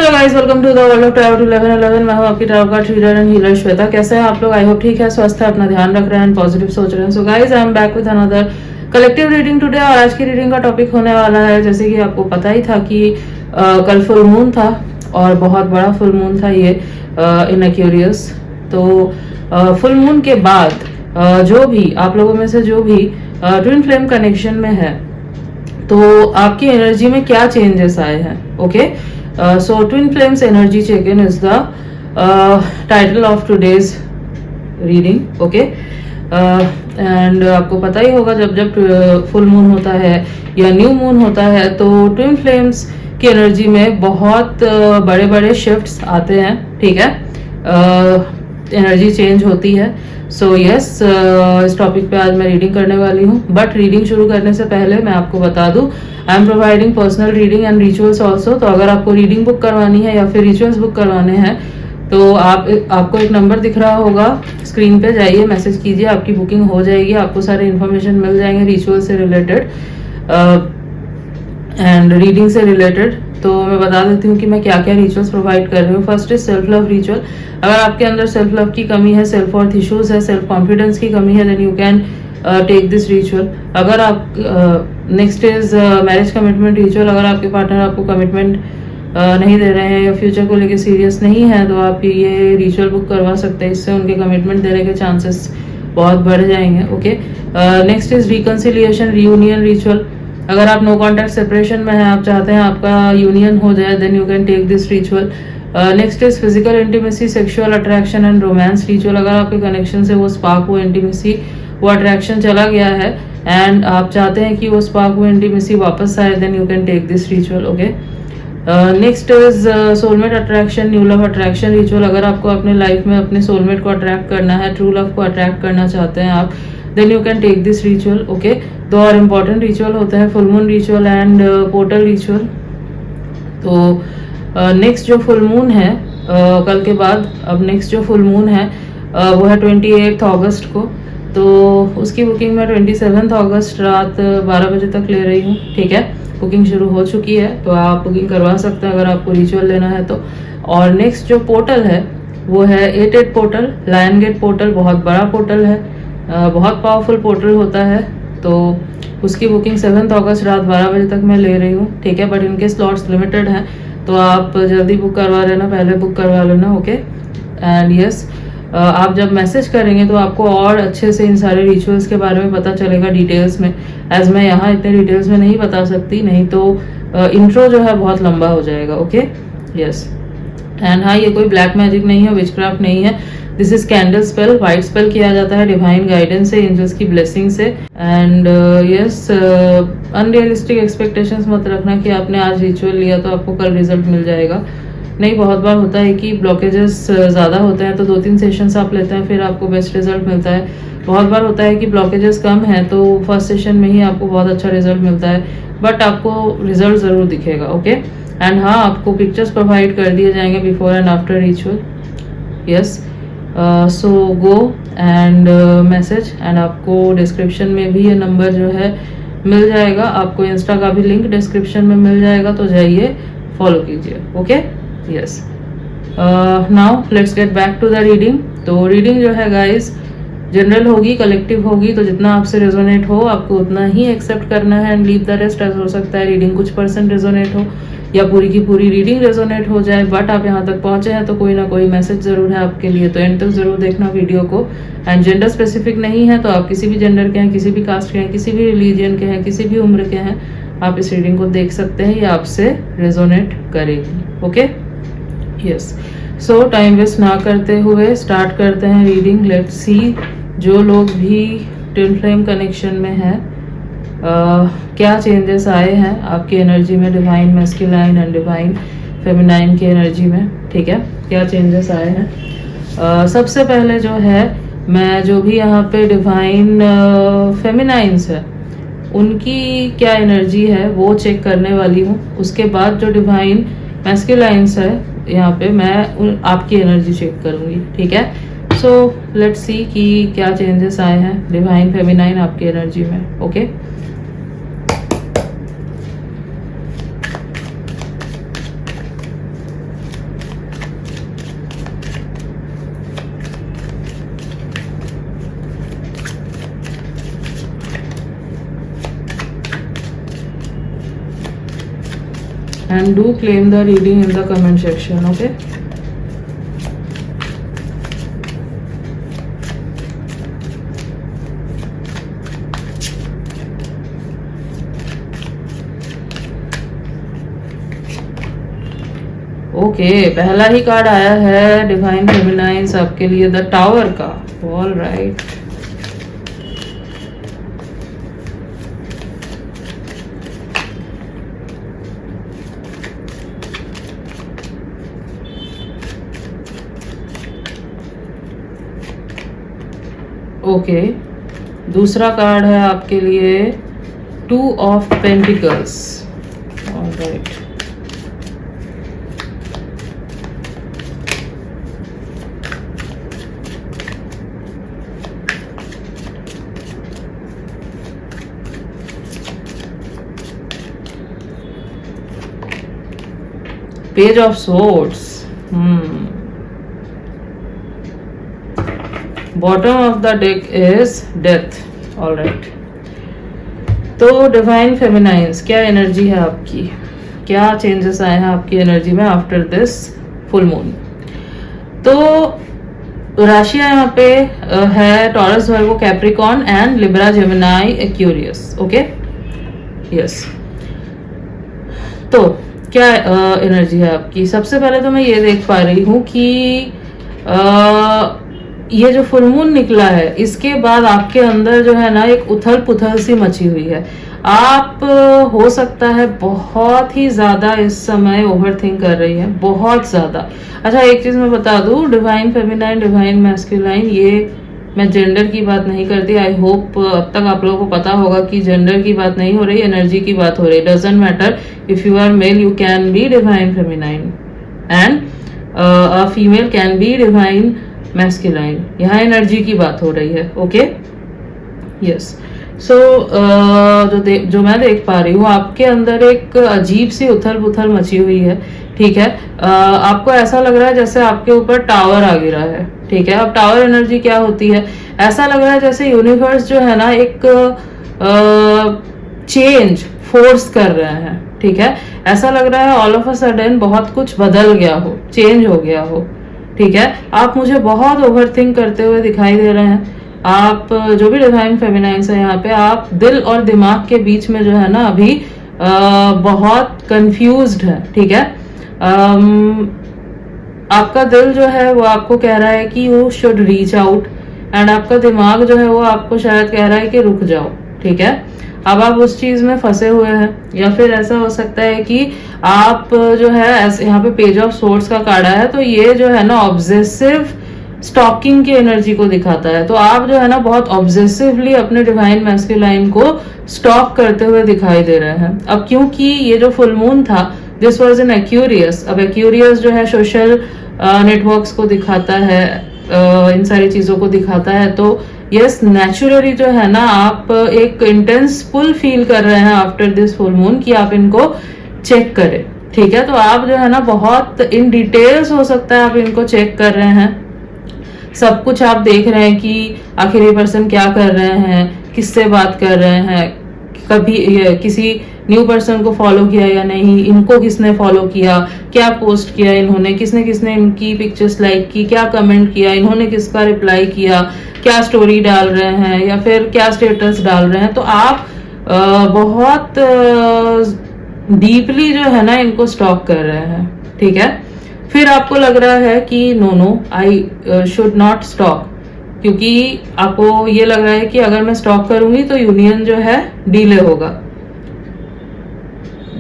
Hello guys, welcome to the world of tarot 1111। मैं हूं आपकी tarot card reader and healer Shweta. कैसे हैं आप लोग? आई होप ठीक है, स्वस्थ है, अपना ध्यान रख रहे हैं, पॉजिटिव सोच रहे हैं। So guys, I am back with another collective reading today. और आज की रीडिंग का टॉपिक होने वाला है, जैसे कि आपको पता ही था कि कल फुल मून था और बहुत बड़ा फुल मून था ये इन एक्वेरियस। तो फुल मून के बाद जो भी आप लोगों में से जो भी ट्विन फ्लेम कनेक्शन में है, तो आपकी एनर्जी में क्या चेंजेस आए हैं। Okay, so twin flames energy check-in is the title of today's reading. Okay, and आपको पता ही होगा जब जब फुल मून होता है या न्यू मून होता है तो ट्विन फ्लेम्स की एनर्जी में बहुत बड़े बड़े शिफ्ट्स आते हैं। ठीक है, एनर्जी चेंज होती है। सो यस, इस टॉपिक पे आज मैं रीडिंग करने वाली हूँ। बट रीडिंग शुरू करने से पहले मैं आपको बता दूं, I am providing personal reading and rituals also. तो अगर आपको रीडिंग बुक करवानी है या फिर रिचुअल्स बुक करवाने हैं तो आपको एक नंबर दिख रहा होगा स्क्रीन पे, जाइए मैसेज कीजिए, आपकी बुकिंग हो जाएगी। आपको सारे इन्फॉर्मेशन मिल जाएंगे रिचुअल से रिलेटेड एंड रीडिंग से रिलेटेड। तो मैं बता देती हूँ कि मैं क्या क्या रिचुअल्स प्रोवाइड कर रही हूँ। First is self love ritual. अगर आपके अंदर सेल्फ लव की कमी है, सेल्फ वर्थ इश्यूज है, सेल्फ कॉन्फिडेंस की कमी है, then you can take this ritual. अगर आप next is marriage commitment ritual. अगर आपके पार्टनर आपको कमिटमेंट नहीं दे रहे हैं या फ्यूचर को लेके सीरियस नहीं है तो आप ये रिचुअल बुक करवा सकते हैं। इससे उनके कमिटमेंट देने के चांसेस बहुत बढ़ जाएंगे। Okay, next is reconciliation reunion ritual. अगर आप नो कॉन्टैक्ट सेपरेशन में हैं, आप चाहते हैं आपका यूनियन हो जाए, then you can take this ritual. Next is physical intimacy, sexual attraction and romance ritual. अगर आपके कनेक्शन से वो स्पार्क, वो इंटीमेसी, वो अट्रैक्शन चला गया है एंड आप चाहते हैं कि वो स्पार्क, वो इंटीमेसी वापस आए, then you can take this ritual. Okay, next is soulmate attraction, new love attraction ritual. अगर आपको अपने लाइफ में अपने सोलमेट को अट्रैक्ट करना है, ट्रू लव को अट्रैक्ट करना चाहते हैं आप, then you can take this ritual. Okay, दो और इम्पॉर्टेंट रिचुअल होते हैं, full moon ritual and portal ritual. तो नेक्स्ट जो फुल मून है कल के बाद, अब नेक्स्ट जो फुल मून है वो है 28 अगस्त को। तो उसकी बुकिंग मैं 27 अगस्त रात 12 बजे तक ले रही हूँ। ठीक है, बुकिंग शुरू हो चुकी है, तो आप बुकिंग करवा सकते हैं अगर आपको रिचुअल लेना है तो। और नेक्स्ट जो पोर्टल है वो है 88 पोर्टल, लायन गेट पोर्टल। बहुत बड़ा पोर्टल है, बहुत पावरफुल पोर्टल होता है। तो उसकी बुकिंग 7 अगस्त रात 12 बजे तक मैं ले रही हूँ। ठीक है, बट इनके स्लॉट्स लिमिटेड हैं तो आप जल्दी बुक करवा लेना, पहले बुक करवा लेना। ओके, एंड यस, आप जब मैसेज करेंगे तो आपको और अच्छे से इन सारे रिचुअल्स के बारे में पता चलेगा डिटेल्स में। एज मैं यहाँ इतने डिटेल्स में नहीं बता सकती, नहीं तो इंट्रो जो है बहुत लंबा हो जाएगा। ओके, यस, एंड हाँ, ये कोई ब्लैक मैजिक नहीं है, विचक्राफ्ट नहीं है। This is candle spell, white spell किया जाता है डिवाइन गाइडेंस से, एंजल्स की ब्लेसिंग से। एंड यस, अनरियलिस्टिक एक्सपेक्टेशंस मत रखना कि आपने आज रिचुअल लिया तो आपको कल रिजल्ट मिल जाएगा। नहीं, बहुत बार होता है कि ब्लॉकेजेस ज़्यादा होते हैं तो 2-3 सेशंस आप लेते हैं फिर आपको बेस्ट रिजल्ट मिलता है। बहुत बार होता है कि ब्लॉकेजेस कम हैं तो फर्स्ट सेशन में ही आपको बहुत अच्छा रिजल्ट मिलता है, बट आपको रिजल्ट ज़रूर दिखेगा। ओके, एंड हाँ, आपको पिक्चर्स प्रोवाइड कर दिए जाएंगे before and after ritual. Yes, so go and message, and आपको डिस्क्रिप्शन में भी ये नंबर जो है मिल जाएगा। आपको इंस्टा का भी लिंक डिस्क्रिप्शन में मिल जाएगा, तो जाइए फॉलो कीजिए। Okay, yes, now let's get back to the reading. तो रीडिंग जो है गाइस जनरल होगी, कलेक्टिव होगी, तो जितना आपसे रेजोनेट हो आपको उतना ही एक्सेप्ट करना है एंड लीव द रेस्ट। हो सकता है रीडिंग कुछ % रेजोनेट हो या पूरी की पूरी रीडिंग रेजोनेट हो जाए, बट आप यहाँ तक पहुंचे हैं तो कोई ना कोई मैसेज जरूर है आपके लिए, तो एंड तक जरूर देखना वीडियो को। एंड जेंडर स्पेसिफिक नहीं है, तो आप किसी भी जेंडर के हैं, किसी भी कास्ट के हैं, किसी भी रिलीजियन के हैं, किसी भी उम्र के हैं, आप इस रीडिंग को देख सकते हैं, ये आपसे रेजोनेट करेगी। Okay, yes, so time waste ना करते हुए स्टार्ट करते हैं रीडिंग। लेट्स सी, जो लोग भी ट्विन फ्लेम कनेक्शन में हैं क्या चेंजेस आए हैं आपकी एनर्जी में, divine masculine and divine feminine की एनर्जी में। ठीक है, क्या चेंजेस आए हैं। सबसे पहले जो है, मैं जो भी यहाँ पे डिवाइन फेमिनाइंस है उनकी क्या एनर्जी है वो चेक करने वाली हूँ। उसके बाद जो डिवाइन मैस्कुलाइंस है यहाँ पे मैं आपकी एनर्जी चेक करूँगी। ठीक है, सो लेट्स सी कि क्या चेंजेस आए हैं डिवाइन फेमिनाइन आपकी एनर्जी में। Okay, and do claim the reading in the comment section. Okay. Okay पहला ही कार्ड आया है डिवाइन फेमिनाइन्स आपके लिए, द टावर का. All right. ओके दूसरा कार्ड है आपके लिए two of pentacles. All right. Page of Swords. Bottom of the deck is Death. All right. तो डिवाइन फेमिनाइन्स क्या एनर्जी है आपकी, क्या चेंजेस आए हैं आपकी एनर्जी में आफ्टर दिस फुल मून. तो राशियां यहाँ पे है taurus, Virgo, Capricorn and Libra, Gemini, Aquarius. Okay yes. तो क्या एनर्जी है आपकी. सबसे पहले तो मैं ये देख पा रही हूँ कि ये जो फुल मून निकला है इसके बाद आपके अंदर जो है ना एक उथल पुथल सी मची हुई है. आप हो सकता है बहुत ही ज्यादा इस समय ओवर थिंक कर रही है, बहुत ज्यादा. अच्छा एक चीज मैं बता दूं, डिवाइन फेमिनाइन, डिवाइन मैस्कुलाइन, ये मैं जेंडर की बात नहीं करती. आई होप अब तक आप लोगों को पता होगा कि जेंडर की बात नहीं हो रही, एनर्जी की बात हो रही. Doesn't matter if you are male, you can be divine feminine and a female can be divine masculine. यहाँ एनर्जी की बात हो रही है. Okay yes. सो जो मैं देख पा रही हूँ आपके अंदर एक अजीब सी उथल पुथल मची हुई है. ठीक है. आपको ऐसा लग रहा है जैसे आपके ऊपर टावर आ गिरा है. ठीक है. अब टावर एनर्जी क्या होती है, ऐसा लग रहा है जैसे यूनिवर्स जो है ना एक चेंज फोर्स कर रहे हैं. ठीक है. ऐसा लग रहा है ऑल ऑफ अ सडन बहुत कुछ बदल गया हो, चेंज हो गया हो. ठीक है. आप मुझे बहुत ओवर थिंक करते हुए दिखाई दे रहे हैं. आप जो भी डिवाइन फेमिनाइन्स है यहाँ पे, आप दिल और दिमाग के बीच में जो है ना अभी बहुत कंफ्यूज्ड है. ठीक है. आपका दिल जो है वो आपको कह रहा है कि you should reach out and आपका दिमाग जो है वो आपको शायद कह रहा है कि रुक जाओ. ठीक है. अब आप उस चीज में फंसे हुए हैं, या फिर ऐसा हो सकता है कि आप जो है यहाँ पे पेज ऑफ सोर्ड्स का कार्ड है, तो ये जो है ना ऑब्सेसिव स्टॉकिंग की एनर्जी को दिखाता है. तो आप जो है ना बहुत ऑब्सेसिवली अपने डिवाइन मैस्कुलाइन को स्टॉक करते हुए दिखाई दे रहे हैं. अब क्योंकि ये जो फुल मून था दिस वाज इन एक्वेरियस. अब एक्वेरियस जो है सोशल नेटवर्क्स को दिखाता है, इन सारी चीजों को दिखाता है. तो यस नेचुरली जो है ना आप एक इंटेंस पुल फील कर रहे हैं आफ्टर दिस फुल मून कि आप इनको चेक करें. ठीक है. तो आप जो है ना बहुत इन डिटेल्स हो सकता है आप इनको चेक कर रहे हैं. सब कुछ आप देख रहे हैं कि आखिर ये पर्सन क्या कर रहे हैं, किससे बात कर रहे हैं, कभी किसी न्यू पर्सन को फॉलो किया या नहीं, इनको किसने फॉलो किया, क्या पोस्ट किया इन्होंने, किसने किसने इनकी पिक्चर्स लाइक की, क्या कमेंट किया इन्होंने, किसका रिप्लाई किया, क्या स्टोरी डाल रहे हैं या फिर क्या स्टेटस डाल रहे हैं. तो आप बहुत डीपली जो है ना इनको स्टॉक कर रहे हैं. ठीक है. फिर आपको लग रहा है कि no I should not stalk, क्योंकि आपको ये लग रहा है कि अगर मैं स्टॉक करूंगी तो यूनियन जो है डिले होगा.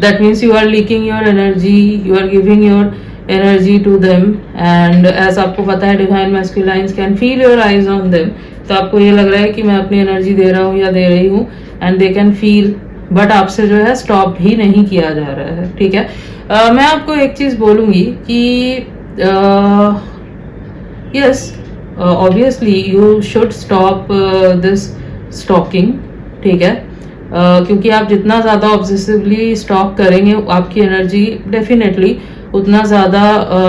That means you are leaking your energy, you are giving your energy to them and as आपको पता है divine masculines can feel your eyes on them. तो आपको ये लग रहा है कि मैं अपनी एनर्जी दे रहा हूँ या दे रही हूँ and they can feel, but आपसे जो है स्टॉप भी नहीं किया जा रहा है. ठीक है. मैं आपको एक चीज बोलूंगी कि yes obviously you should stop this stalking. ठीक है. क्योंकि आप जितना ज्यादा ऑब्सेसिवली स्टॉक करेंगे आपकी एनर्जी डेफिनेटली उतना ज्यादा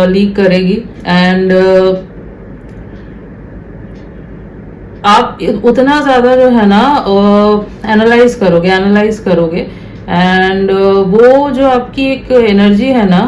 लीक करेगी एंड आप उतना ज्यादा जो है ना एनालाइज करोगे एंड वो जो आपकी एक एनर्जी है ना,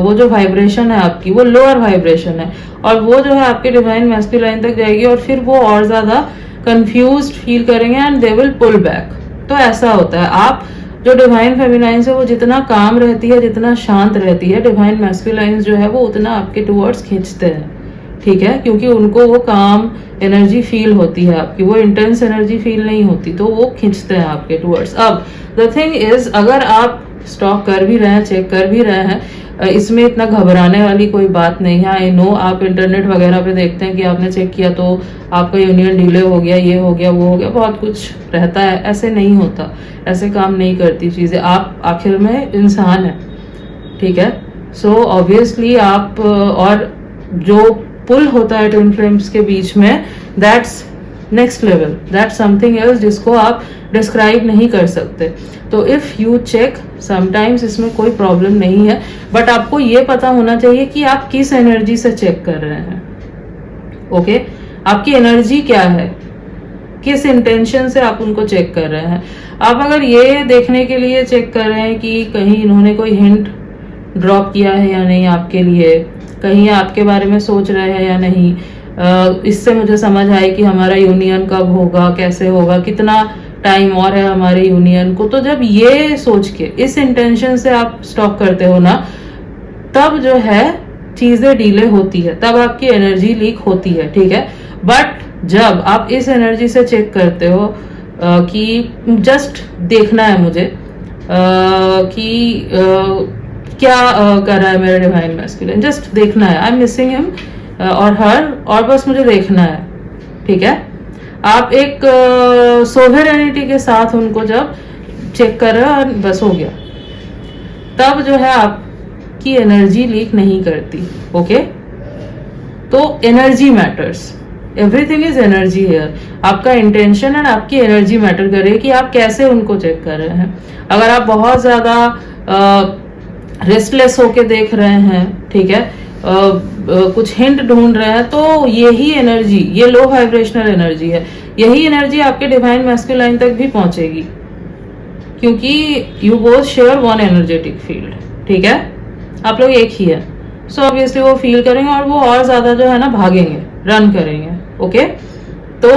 वो जो वाइब्रेशन है आपकी, वो लोअर वाइब्रेशन है, और वो जो है आपके डिवाइन मैस्कुलाइन तक जाएगी, और फिर वो और ज्यादा कंफ्यूज्ड फील करेंगे and they will pull back. तो ऐसा होता है, आप जो डिवाइन फेमिनाइन से वो जितना काम रहती है, जितना शांत रहती है, डिवाइन मैस्कुलाइन जो है वो उतना आपके टुवर्ड्स खींचते हैं, ठीक है, क्योंकि उनको वो काम एनर्जी फील होती है आपकी, वो इंटेंस एनर्जी फील नहीं होती, तो वो खींचते हैं आपके टुवर्ड्स। अब द थिंग इज, अगर आप स्टॉक कर भी रहे हैं, चेक कर भी रहे हैं, इसमें इतना घबराने वाली कोई बात नहीं है। आई नो आप इंटरनेट वगैरह पे देखते हैं कि आपने चेक किया तो आपका यूनियन डिले हो गया, ये हो गया, वो हो गया, बहुत कुछ रहता है। ऐसे नहीं होता, ऐसे काम नहीं करती चीजें। आप आखिर में इंसान है, ठीक है। सो ऑब्वियसली आप और जो पुल होता है ट्विन फ्लेम्स के बीच में, that's next level, that's something else जिसको आप डिस्क्राइब नहीं कर सकते। तो इफ यू चेक, समटाइम्स इसमें कोई प्रॉब्लम नहीं है, बट आपको ये पता होना चाहिए कि आप किस एनर्जी से चेक कर रहे हैं। ओके, आपकी एनर्जी क्या है, किस इंटेंशन से आप उनको चेक कर रहे हैं। आप अगर ये देखने के लिए चेक कर रहे हैं कि कहीं इन्होंने कोई हिंट ड्रॉप किया है या नहीं आपके लिए, कहीं आपके बारे में सोच रहे हैं या नहीं, इससे मुझे समझ आए कि हमारा यूनियन कब होगा, कैसे होगा, कितना टाइम और है हमारे यूनियन को, तो जब ये सोच के इस इंटेंशन से आप स्टॉक करते हो ना, तब जो है चीजें डीले होती है, तब आपकी एनर्जी लीक होती है, ठीक है। बट जब आप इस एनर्जी से चेक करते हो कि जस्ट देखना है मुझे कि क्या कर रहा है मेरा डिवाइन मैस्कुलिन, जस्ट देखना है, आई एम मिसिंग हिम और हर, और बस मुझे देखना है, ठीक है। आप एक सोवेरेनिटी के साथ उनको जब चेक कर रहे हो और बस हो गया, तब जो है आपकी एनर्जी लीक नहीं करती। ओके, तो energy matters, everything is energy here. आपका इंटेंशन एंड आपकी एनर्जी मैटर कर रही है कि आप कैसे उनको चेक कर रहे हैं। अगर आप बहुत ज्यादा रेस्टलेस होके देख रहे हैं, ठीक है, कुछ हिंट ढूंढ रहे हैं, तो यही एनर्जी, ये लो वाइब्रेशनल एनर्जी है, यही एनर्जी आपके डिवाइन मैस्कुलाइन तक भी पहुंचेगी, क्योंकि you both share one energetic field, ठीक है, आप लोग एक ही है। सो ऑब्वियसली वो फील करेंगे और वो और ज्यादा जो है ना भागेंगे, रन करेंगे। ओके, तो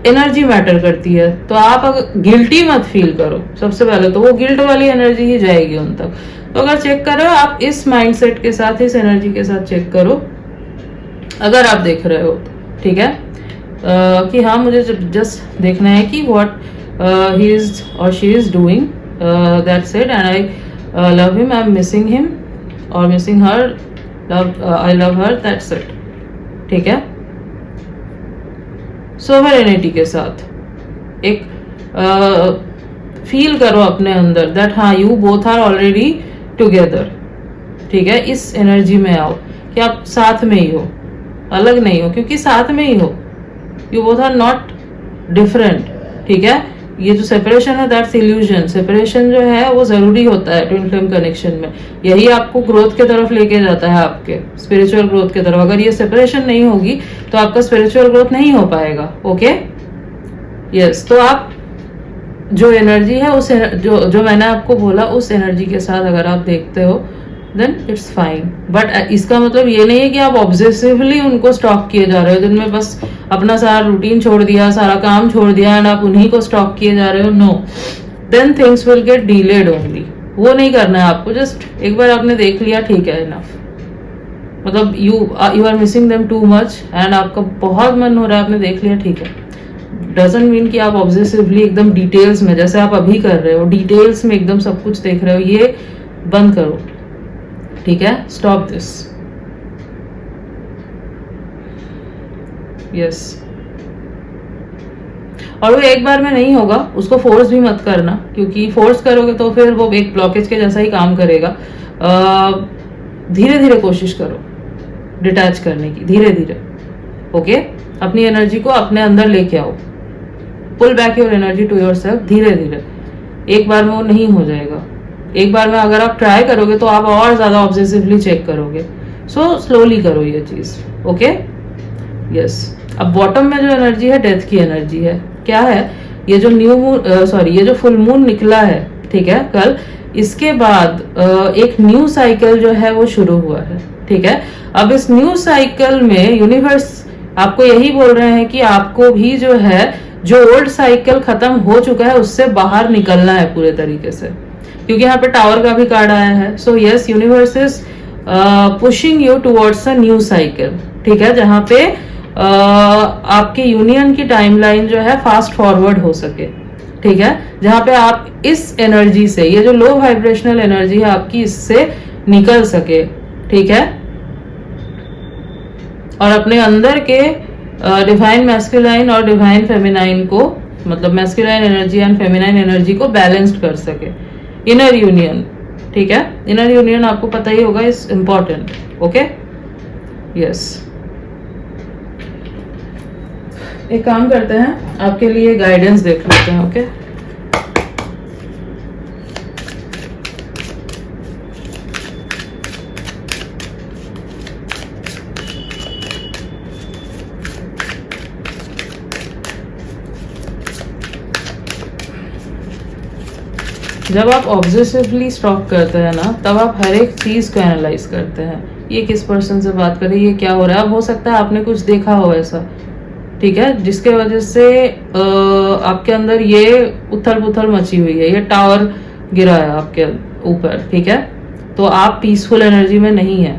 एनर्जी मैटर करती है। तो आप अगर गिल्टी मत फील करो, सबसे पहले तो वो गिल्ट वाली एनर्जी ही जाएगी उन तक। तो अगर चेक कर रहे हो आप इस माइंडसेट के साथ, इस एनर्जी के साथ चेक करो, अगर आप देख रहे हो तो, ठीक है, कि हाँ मुझे जस्ट देखना है कि व्हाट ही इज और she is doing, that's it, and I love him, I am missing him और missing her, I love her, that's it, ठीक है। सोवरेनिटी के साथ एक फील करो अपने अंदर दैट हाँ you both are already together, ठीक है। इस एनर्जी में आओ कि आप साथ में ही हो, अलग नहीं हो, क्योंकि साथ में ही हो, you both are not different, ठीक है। ये जो सेपरेशन है दैट्स इल्यूजन। सेपरेशन जो है वो जरूरी होता है ट्विन फ्लेम कनेक्शन में, यही आपको ग्रोथ के तरफ लेके जाता है, आपके स्पिरिचुअल ग्रोथ के तरफ। अगर ये सेपरेशन नहीं होगी तो आपका स्पिरिचुअल ग्रोथ नहीं हो पाएगा। ओके, यस, तो आप जो एनर्जी है उस जो मैंने आपको बोला उस एनर्जी के साथ अगर आप देखते हो देन इट्स फाइन। बट इसका मतलब ये नहीं है कि आप ऑब्सेसिवली उनको स्टॉक किए जा रहे हो, जिनमें बस अपना सारा रूटीन छोड़ दिया, सारा काम छोड़ दिया एंड आप उन्हीं को स्टॉक किए जा रहे हो। No, then things will get delayed only. वो नहीं करना है आपको। जस्ट एक बार आपने देख लिया, ठीक है, इनफ। मतलब you are missing them too much and आपका बहुत मन हो रहा है, आपने देख लिया, ठीक है। डजंट मीन कि आप ऑब्सेसिवली एकदम डिटेल्स में, जैसे आप अभी कर रहे हो, डिटेल्स में एकदम सब कुछ देख रहे हो, ये बंद करो, ठीक है। Stop this, yes. और वो एक बार में नहीं होगा, उसको फोर्स भी मत करना, क्योंकि फोर्स करोगे तो फिर वो एक ब्लॉकेज के जैसा ही काम करेगा। धीरे धीरे कोशिश करो डिटैच करने की, धीरे धीरे। ओके, अपनी एनर्जी को अपने अंदर लेके आओ, pull back your energy to yourself, धीरे धीरे। एक बार में वो नहीं हो जाएगा। एक बार में अगर आप ट्राई करोगे तो आप और ज्यादा ऑब्सेसिवली चेक करोगे। सो स्लोली करो ये चीज। Okay, yes. अब बॉटम में जो एनर्जी है डेथ की एनर्जी है। क्या है ये जो ये जो फुल मून निकला है, ठीक है, कल। इसके बाद एक न्यू साइकिल जो है वो शुरू हुआ है, ठीक है। अब इस न्यू साइकिल में यूनिवर्स आपको यही बोल रहे हैं कि आपको भी जो है, जो ओल्ड साइकिल खत्म हो चुका है उससे बाहर निकलना है पूरे तरीके से, क्योंकि यहाँ पे टावर का भी कार्ड आया है। So yes, universe is pushing you towards a new cycle, ठीक है, जहाँ पे आपके यूनियन की टाइमलाइन जो है फास्ट फॉरवर्ड हो सके, ठीक है, जहाँ पे आप इस एनर्जी से, ये जो लो वाइब्रेशनल एनर्जी है आपकी, इससे निकल सके, ठीक है, और अपने अंदर के डिवाइन मैस्कुलाइन और डिवाइन फेमिनाइन को, मतलब masculine energy and feminine energy को बैलेंस्ड कर सके। इनर यूनियन, ठीक है, इनर यूनियन आपको पता ही होगा, इज इम्पोर्टेंट। Okay, yes. एक काम करते हैं, आपके लिए गाइडेंस देख लेते हैं। ओके, जब आप ऑब्सेसिवली स्टॉक करते हैं ना, तब आप हर एक चीज को एनालाइज करते हैं। ये किस पर्सन से बात कर रही है, ये क्या हो रहा है। अब हो सकता है आपने कुछ देखा हो ऐसा, ठीक है, जिसके वजह से आपके अंदर ये उथल पुथल मची हुई है, ये टावर गिरा है आपके ऊपर, ठीक है, तो आप पीसफुल एनर्जी में नहीं है।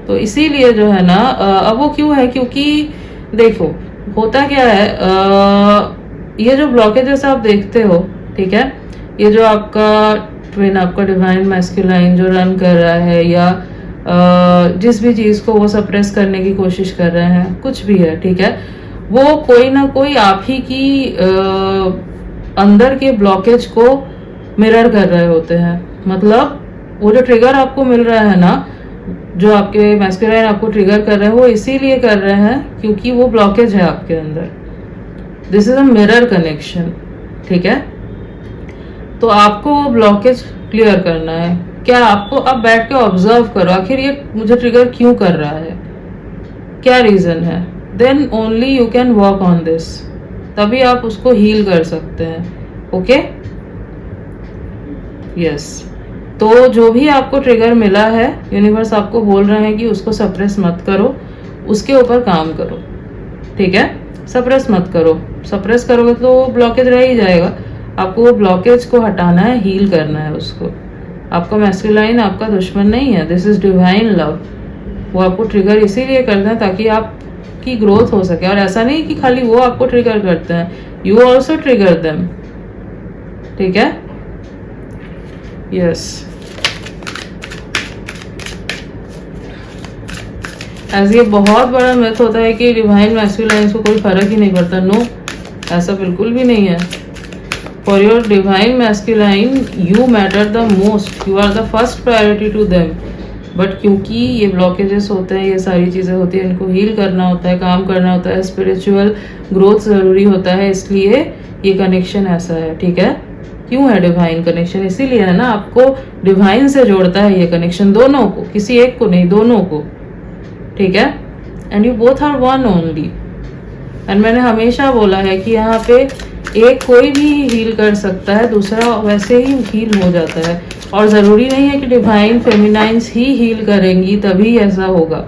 तो इसीलिए जो है ना, अब वो क्यों है, क्योंकि देखो होता क्या है, ये जो ब्लॉकेजेस आप देखते हो, ठीक है, ये जो आपका ट्विन, आपका डिवाइन मैस्कुलाइन जो रन कर रहा है, या जिस भी चीज को वो सप्रेस करने की कोशिश कर रहे हैं, कुछ भी है, ठीक है, वो कोई ना कोई आप ही की अंदर के ब्लॉकेज को मिरर कर रहे होते हैं। मतलब वो जो ट्रिगर आपको मिल रहा है ना, जो आपके मैस्कुलाइन आपको ट्रिगर कर रहे हैं, वो इसीलिए कर रहे हैं क्योंकि वो ब्लॉकेज है आपके अंदर। This is a mirror connection, ठीक है। तो आपको वो ब्लॉकेज क्लियर करना है। क्या आपको अब बैठ के ऑब्जर्व करो, आखिर ये मुझे ट्रिगर क्यों कर रहा है, क्या रीजन है, then only you can work on this, तभी आप उसको हील कर सकते हैं। Okay, yes. तो जो भी आपको ट्रिगर मिला है, यूनिवर्स आपको बोल रहे हैं कि उसको सप्रेस मत करो, उसके ऊपर काम करो, ठीक है, सप्रेस मत करो। सप्रेस करोगे तो वो ब्लॉकेज रह ही जाएगा। आपको वो ब्लॉकेज को हटाना है, हील करना है उसको। आपका मैस्कुलाइन आपका दुश्मन नहीं है, दिस इज डिवाइन लव। वो आपको ट्रिगर इसीलिए करते हैं ताकि आपकी ग्रोथ हो सके। और ऐसा नहीं कि खाली वो आपको ट्रिगर करते हैं, यू ऑल्सो ट्रिगर देम, ठीक है, यस। ऐसे ये बहुत बड़ा मिथ होता है कि डिवाइन मैस्कुलाइन को कोई फर्क ही नहीं पड़ता। नो, ऐसा बिल्कुल भी नहीं है। For your divine masculine, you matter the most. You are the first priority to them. But क्योंकि ये ब्लॉकेजेस होते हैं, ये सारी चीज़ें होती हैं, इनको हील करना होता है, काम करना होता है, स्पिरिचुअल ग्रोथ ज़रूरी होता है, इसलिए ये कनेक्शन ऐसा है, ठीक है। क्यों है डिवाइन कनेक्शन, इसीलिए है ना, आपको डिवाइन से जोड़ता है ये कनेक्शन, दोनों को, किसी एक को नहीं, दोनों को, ठीक है। And you both are one only. And मैंने हमेशा बोला है कि यहाँ पे एक कोई भी हील कर सकता है, दूसरा वैसे ही हील हो जाता है। और ज़रूरी नहीं है कि डिवाइन फेमिनाइंस ही हील करेंगी तभी ऐसा होगा।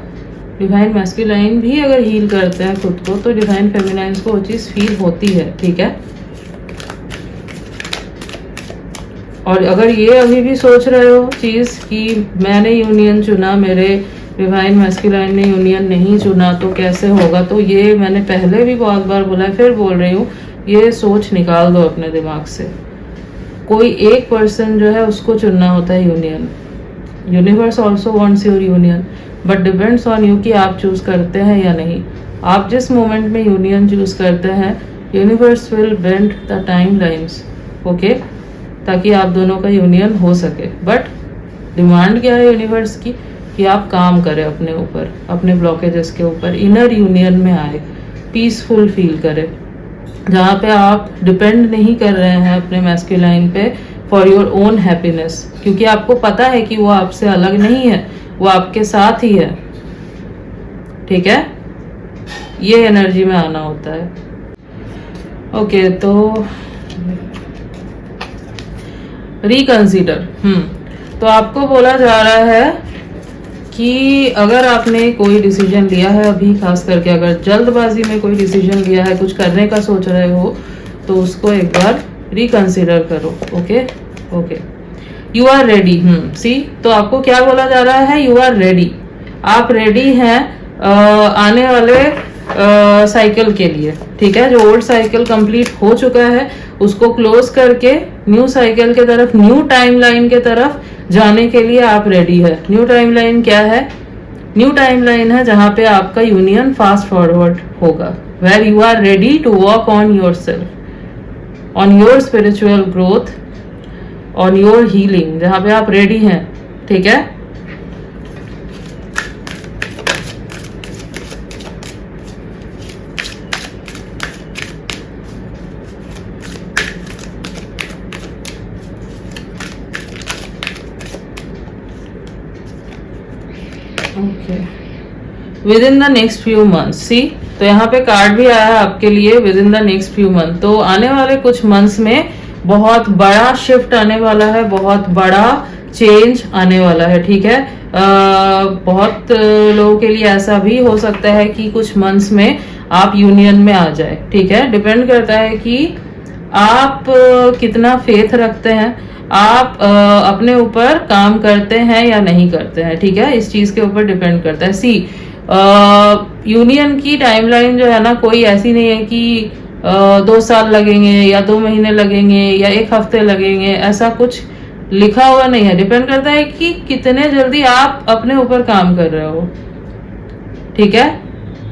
डिवाइन मैस्कुलाइन भी अगर हील करते हैं खुद को, तो डिवाइन फेमिनाइंस को वो चीज़ फील होती है, ठीक है। और अगर ये अभी भी सोच रहे हो चीज़ कि मैंने यूनियन चुना, मेरे डिवाइन मैस्कुलाइन ने यूनियन नहीं चुना, तो कैसे होगा, तो ये मैंने पहले भी बहुत बार बोला है, फिर बोल रही हूँ, ये सोच निकाल दो अपने दिमाग से। कोई एक पर्सन जो है उसको चुनना होता है union. Universe also wants your union, but depends on you कि आप चूज करते हैं या नहीं। आप जिस मोमेंट में यूनियन चूज करते हैं, universe will bend the time lines, okay, ताकि आप दोनों का यूनियन हो सके। बट डिमांड क्या है यूनिवर्स की, कि आप काम करें अपने ऊपर, अपने ब्लॉकेजेस के ऊपर, इनर यूनियन में आए, पीसफुल फील करें, जहाँ पे आप डिपेंड नहीं कर रहे हैं अपने मैस्कुलाइन पे फॉर योर ओन हैप्पीनेस, क्योंकि आपको पता है कि वो आपसे अलग नहीं है, वो आपके साथ ही है, ठीक है। ये एनर्जी में आना होता है। ओके, तो रिकंसीडर। तो आपको बोला जा रहा है कि अगर आपने कोई डिसीजन लिया है अभी, खास करके अगर जल्दबाजी में कोई डिसीजन लिया है, कुछ करने का सोच रहे हो, तो उसको एक बार रिकंसीडर करो। Okay, you are ready. See, तो आपको क्या बोला जा रहा है? यू आर रेडी, आप रेडी हैं आने वाले साइकिल के लिए, ठीक है। जो ओल्ड साइकिल कंप्लीट हो चुका है उसको क्लोज करके न्यू साइकिल के तरफ, न्यू टाइमलाइन के तरफ जाने के लिए आप रेडी है। न्यू टाइमलाइन क्या है? न्यू टाइमलाइन है जहां पे आपका यूनियन फास्ट फॉरवर्ड होगा, where you are ready to work on yourself, on your spiritual growth, on your healing, जहां पे आप रेडी हैं, ठीक है। Okay, within the next few months. See, तो यहाँ पे कार्ड भी आया है आपके लिए, within the next few month. तो आने वाले कुछ मंथ्स में बहुत बड़ा शिफ्ट आने वाला है, बहुत बड़ा चेंज आने वाला है, ठीक है। बहुत लोगों के लिए ऐसा भी हो सकता है कि कुछ मंथ्स में आप यूनियन में आ जाए, ठीक है। डिपेंड करता है कि आप कितना फेथ रखते हैं, आप अपने ऊपर काम करते हैं या नहीं करते हैं, ठीक है। इस चीज के ऊपर डिपेंड करता है। सी, यूनियन की टाइमलाइन जो है ना, कोई ऐसी नहीं है कि 2 साल लगेंगे या 2 महीने लगेंगे या 1 हफ्ते लगेंगे, ऐसा कुछ लिखा हुआ नहीं है। डिपेंड करता है कि कितने जल्दी आप अपने ऊपर काम कर रहे हो, ठीक है।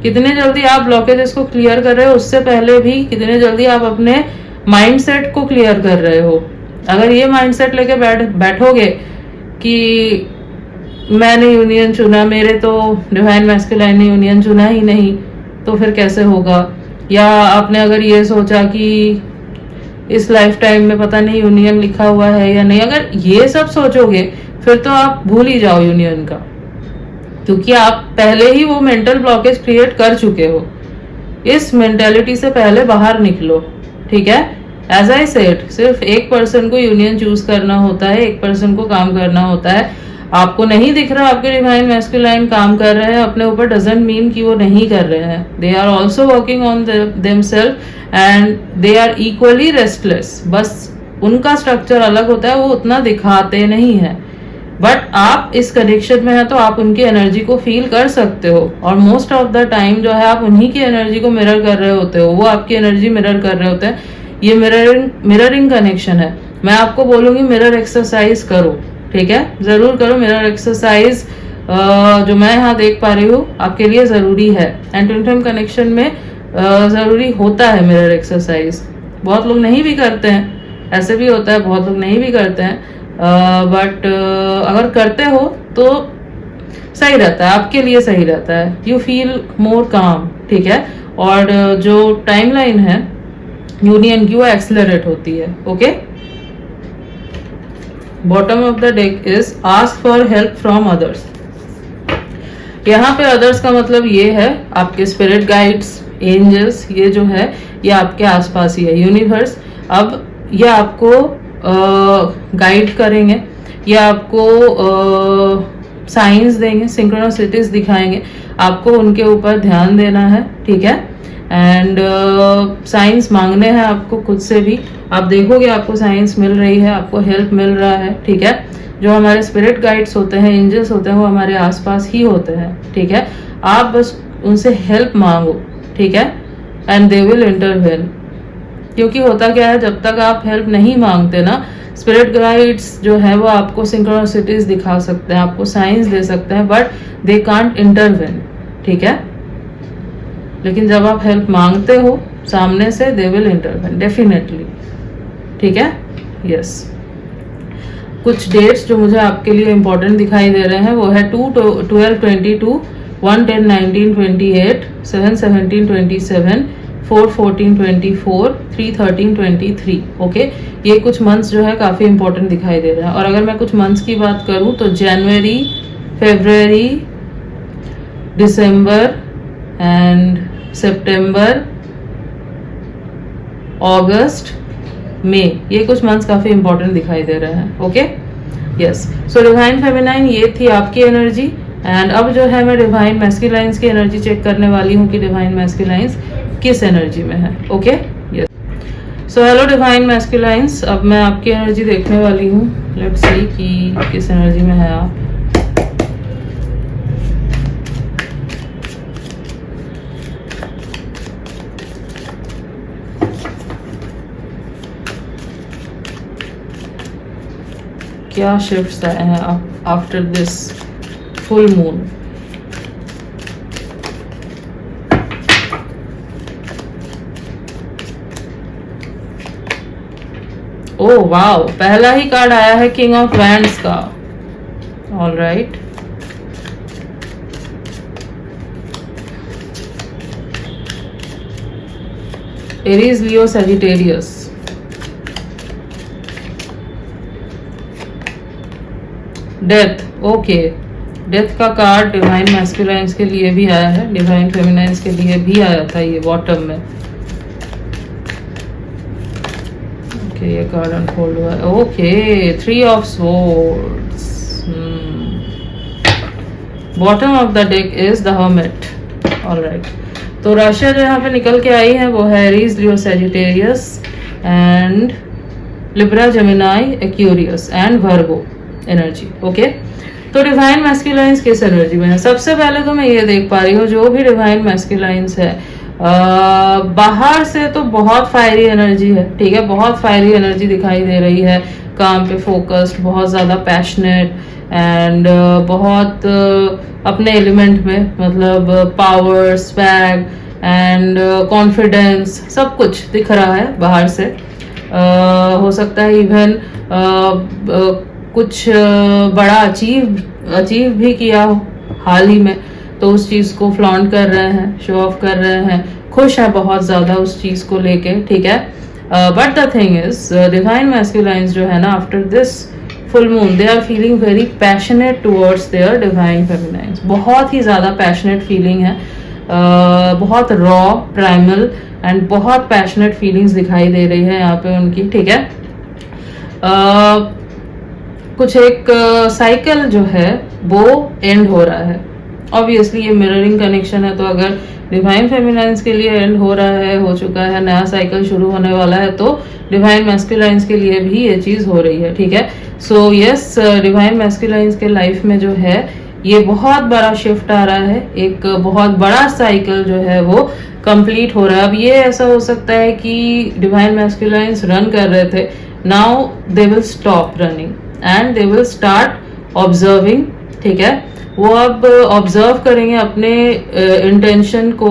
कितने जल्दी आप ब्लॉकेजेस को क्लियर कर रहे हो, उससे पहले भी कितने जल्दी आप अपने माइंडसेट को क्लियर कर रहे हो। अगर ये माइंडसेट लेके बैठोगे कि मैंने यूनियन चुना, मेरे तो डिवाइन मैस्कुलाइन ने यूनियन चुना ही नहीं, तो फिर कैसे होगा। या आपने अगर ये सोचा कि इस लाइफ टाइम में पता नहीं यूनियन लिखा हुआ है या नहीं, अगर ये सब सोचोगे फिर तो आप भूल ही जाओ यूनियन का, क्योंकि आप पहले ही वो मेंटल ब्लॉकेज क्रिएट कर चुके हो। इस मेंटेलिटी से पहले बाहर निकलो, ठीक है। एज आई सेड, सिर्फ एक पर्सन को यूनियन चूज करना होता है, एक पर्सन को काम करना होता है। आपको नहीं दिख रहा आपके डिवाइन मैस्कुलाइन काम कर रहे हैं अपने ऊपर, डजंट मीन कि वो नहीं कर रहे हैं। They are also working on themselves and they are equally restless. बस उनका स्ट्रक्चर अलग होता है, वो उतना दिखाते नहीं है, बट आप इस कनेक्शन में है तो आप उनकी एनर्जी को फील कर सकते हो। और मोस्ट ऑफ द टाइम जो है आप उन्हीं की एनर्जी को मिरर कर रहे होते हो, वो आपकी एनर्जी मिरर कर रहे होते हैं। ये मिररिंग कनेक्शन है। मैं आपको बोलूंगी मिरर एक्सरसाइज करो, ठीक है, जरूर करो मिरर एक्सरसाइज। जो मैं यहाँ देख पा रही हूँ आपके लिए जरूरी है। एंड ट्विन फ्लेम कनेक्शन में जरूरी होता है मिरर एक्सरसाइज। बहुत लोग नहीं भी करते हैं, ऐसे भी होता है, बहुत लोग नहीं भी करते हैं, बट अगर करते हो तो सही रहता है, आपके लिए सही रहता है। यू फील मोर काम, ठीक है। और जो टाइमलाइन है यूनियन की वो एक्सेलरेट होती है। Okay, bottom of the deck is ask for help from others. यहाँ पे अदर्स का मतलब ये है आपके स्पिरिट गाइड्स, एंजल्स, ये जो है ये आपके आसपास ही है, यूनिवर्स। अब ये आपको गाइड करेंगे, ये आपको साइंस देंगे, सिंक्रोनिसिटीज दिखाएंगे, आपको उनके ऊपर ध्यान देना है, ठीक है। एंड साइंस मांगने हैं आपको खुद से भी। आप देखोगे आपको साइंस मिल रही है, आपको हेल्प मिल रहा है, ठीक है। जो हमारे स्पिरिट गाइड्स होते हैं, एंजल्स होते हैं, वो हमारे आसपास ही होते हैं, ठीक है। आप बस उनसे हेल्प मांगो, ठीक है, एंड दे विल इंटरवेन। क्योंकि होता क्या है, जब तक आप हेल्प नहीं मांगते ना, स्पिरिट गाइड्स जो है वो आपको सिंक्रोनिसिटीज दिखा सकते हैं, आपको साइंस दे सकते हैं, बट दे कांट इंटरवेन, ठीक है। लेकिन जब आप हेल्प मांगते हो सामने से, दे विल इंटरवेन डेफिनेटली, ठीक है। यस, कुछ डेट्स जो मुझे आपके लिए इंपॉर्टेंट दिखाई दे रहे हैं वो है 2/12/22, 1/10/19/28, 7/17/27, 4/14/24, 3/13/23। ओके, ये कुछ मंथ्स जो है काफी इंपॉर्टेंट दिखाई दे रहे हैं। और अगर मैं कुछ मंथ्स की बात करूं तो जनवरी, फरवरी, दिसंबर एंड सितंबर, अगस्त मई, ये कुछ मंथ्स काफी इंपॉर्टेंट दिखाई दे रहे हैं। Okay, yes. So divine feminine ये थी आपकी एनर्जी। एंड अब जो है मैं डिवाइन मैस्कुलाइंस की एनर्जी चेक करने वाली हूँ कि डिवाइन मैस्कुलाइंस किस एनर्जी में है। Okay, yes. So hello divine masculines, अब मैं आपकी एनर्जी देखने वाली हूँ। लेट्स सी कि किस एनर्जी में है आप। क्या शिफ्ट्स आए हैं after this full moon. Oh wow, पहला ही कार्ड आया है किंग ऑफ वैंड्स का। ऑल राइट, एरीज, लियो, सैजिटेरियस। Death, okay. डेथ का कार्ड डिवाइन मैस्कुलाइंस के लिए भी आया है, डिवाइन फेमिनाइंस के लिए भी आया था ये बॉटम में। ओके, ये कार्ड अनफोल्ड हुआ है। Okay, 3 of swords. Bottom of the deck is the hermit. Alright, तो राशियां जो यहाँ पे निकल के आई है वो है Aries, Leo, Sagittarius and Libra, Gemini, Aquarius and Virgo energy. Okay, तो डिवाइन मैस्कुलाइंस किस एनर्जी में है। सबसे पहले तो मैं ये देख पा रही हूँ जो भी डिवाइन मैस्कुलाइंस है बाहर से तो बहुत फायरी एनर्जी है, ठीक है, बहुत फायरी एनर्जी दिखाई दे रही है, काम पे फोकस्ड, बहुत ज्यादा पैशनेट एंड बहुत अपने एलिमेंट में, मतलब पावर, स्वैग एंड कॉन्फिडेंस, सब कुछ दिख रहा है बाहर से। हो सकता है इवन कुछ बड़ा अचीव भी किया हो हाल ही में, तो उस चीज को फ्लॉन्ट कर रहे हैं, शो ऑफ कर रहे हैं, खुश है बहुत ज्यादा उस चीज को लेके, ठीक है। But the thing is divine masculines जो है ना, after this full moon they are feeling very passionate towards their divine feminines. बहुत ही ज्यादा पैशनेट फीलिंग है, बहुत रॉ, प्राइमल एंड बहुत पैशनेट फीलिंग्स दिखाई दे रही है यहाँ पे उनकी, ठीक है। कुछ एक साइकिल जो है वो एंड हो रहा है। ऑब्वियसली ये मिररिंग कनेक्शन है, तो अगर डिवाइन फेमिनाइंस के लिए एंड हो रहा है, हो चुका है, नया साइकिल शुरू होने वाला है, तो डिवाइन मैस्कुलाइंस के लिए भी ये चीज हो रही है, ठीक है। सो यस, डिवाइन मैस्कुलाइंस के लाइफ में जो है ये बहुत बड़ा शिफ्ट आ रहा है, एक बहुत बड़ा साइकिल जो है वो कंप्लीट हो रहा है। अब ये ऐसा हो सकता है कि डिवाइन मैस्कुलाइंस रन कर रहे थे, now they will stop running and they will start observing, ठीक है। वो अब ऑब्जर्व करेंगे अपने इंटेंशन को,